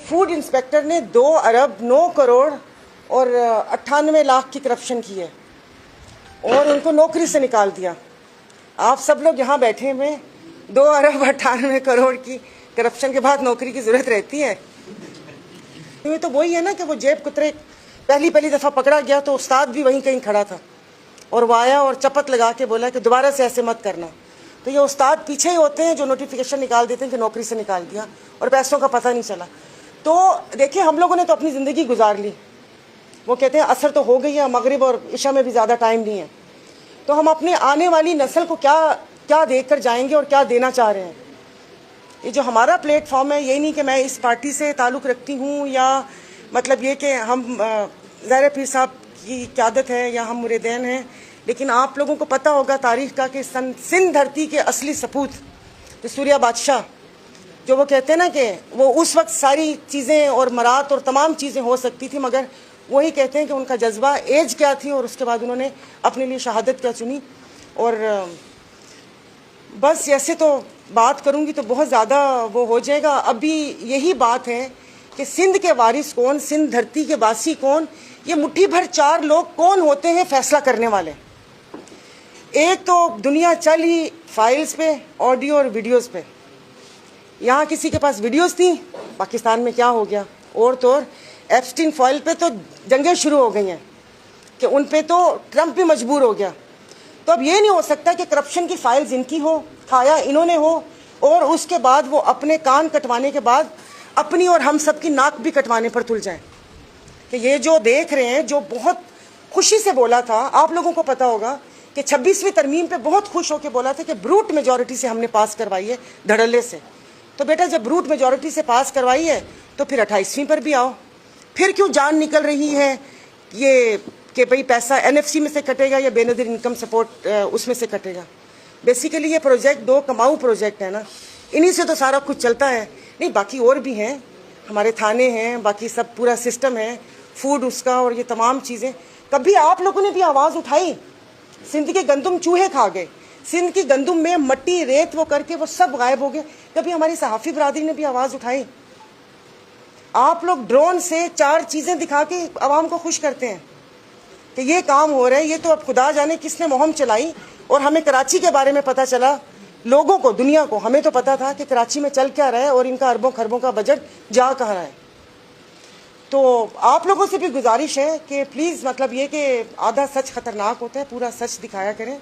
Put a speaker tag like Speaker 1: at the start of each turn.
Speaker 1: Food inspector ने 2 अरब 9 करोड़ और 98 लाख की करप्शन की है और उनको नौकरी से निकाल दिया। आप सब लोग यहाँ बैठे हुए 2 अरब 98 करोड़ की करप्शन के बाद नौकरी की ज़रूरत रहती है। ये तो वही है ना कि वो जेब कुतरे पहली दफ़ा पकड़ा गया तो उस्ताद भी वहीं कहीं खड़ा था और वो आया और चपत लगा के बोला कि दोबारा से ऐसे मत करना। तो ये उस्ताद पीछे ही होते हैं जो नोटिफिकेशन निकाल देते हैं कि नौकरी से निकाल दिया और पैसों का पता नहीं चला। तो देखिए, हम लोगों ने तो अपनी ज़िंदगी गुजार ली। वो कहते हैं असर तो हो गई है, मगरिब और इशा में भी ज़्यादा टाइम नहीं है। तो हम अपने आने वाली नस्ल को क्या देख कर जाएंगे और क्या देना चाह रहे हैं। ये जो हमारा प्लेटफॉर्म है, ये नहीं कि मैं इस पार्टी से ताल्लुक़ रखती हूँ या मतलब ये कि हम ज़ाहिर पीर साहब की क़यादत है या हम मुरीदैन हैं, लेकिन आप लोगों को पता होगा तारीख़ का कि सिंध धरती के असली सपूत जो सूर्या बादशाह, जो वो कहते हैं ना कि वो उस वक्त सारी चीज़ें और मरात और तमाम चीज़ें हो सकती थी, मगर वही कहते हैं कि उनका जज्बा एज क्या थी और उसके बाद उन्होंने अपने लिए शहादत क्या चुनी। और बस ऐसे तो बात करूंगी तो बहुत ज़्यादा वो हो जाएगा। अभी यही बात है कि सिंध के वारिस कौन, सिंध धरती के वासी कौन, ये मुट्ठी भर 4 लोग कौन होते हैं फैसला करने वाले। एक तो दुनिया चल ही फाइल्स पे, ऑडियो और वीडियोस पे। यहाँ किसी के पास वीडियोस थी, पाकिस्तान में क्या हो गया, और तो और एप्स्टीन फाइल पे तो जंगें शुरू हो गई हैं कि उन पे तो ट्रंप भी मजबूर हो गया। तो अब ये नहीं हो सकता कि करप्शन की फाइल्स इनकी हो, खाया इन्होंने हो और उसके बाद वो अपने कान कटवाने के बाद अपनी और हम सब की नाक भी कटवाने पर तुल जाएं। कि ये जो देख रहे हैं, जो बहुत खुशी से बोला था, आप लोगों को पता होगा कि 26वीं तरमीम पे बहुत खुश होकर बोला था कि ब्रूट मेजॉरिटी से हमने पास करवाई है, धड़ल्ले से। तो बेटा, जब ब्रूट मेजॉरिटी से पास करवाई है तो फिर 28वीं पर भी आओ। फिर क्यों जान निकल रही है ये कि भाई पैसा NFC में से कटेगा या बेनज़ीर इनकम सपोर्ट उसमें से कटेगा। बेसिकली ये प्रोजेक्ट 2 कमाऊ प्रोजेक्ट है ना, इन्हीं से तो सारा कुछ चलता है। नहीं, बाकी और भी हैं, हमारे थाने हैं, बाकी सब पूरा सिस्टम है, फूड उसका और ये तमाम चीज़ें। कभी आप लोगों ने भी आवाज़ उठाई? सिंध के गंदुम चूहे खा गए, सिंध की गंदुम में मट्टी रेत वो करके वो सब गायब हो गए। कभी हमारी सहाफ़ी बरादरी ने भी आवाज़ उठाई? आप लोग ड्रोन से 4 चीज़ें दिखा के आवाम को खुश करते हैं कि ये काम हो रहा है। ये तो अब खुदा जाने किसने मुहिम चलाई और हमें कराची के बारे में पता चला, लोगों को, दुनिया को। हमें तो पता था कि कराची में चल क्या रहा है और इनका अरबों खरबों का बजट जा कहाँ रहा है। तो आप लोगों से भी गुजारिश है कि प्लीज़, मतलब ये कि आधा सच खतरनाक होता है, पूरा सच दिखाया करें।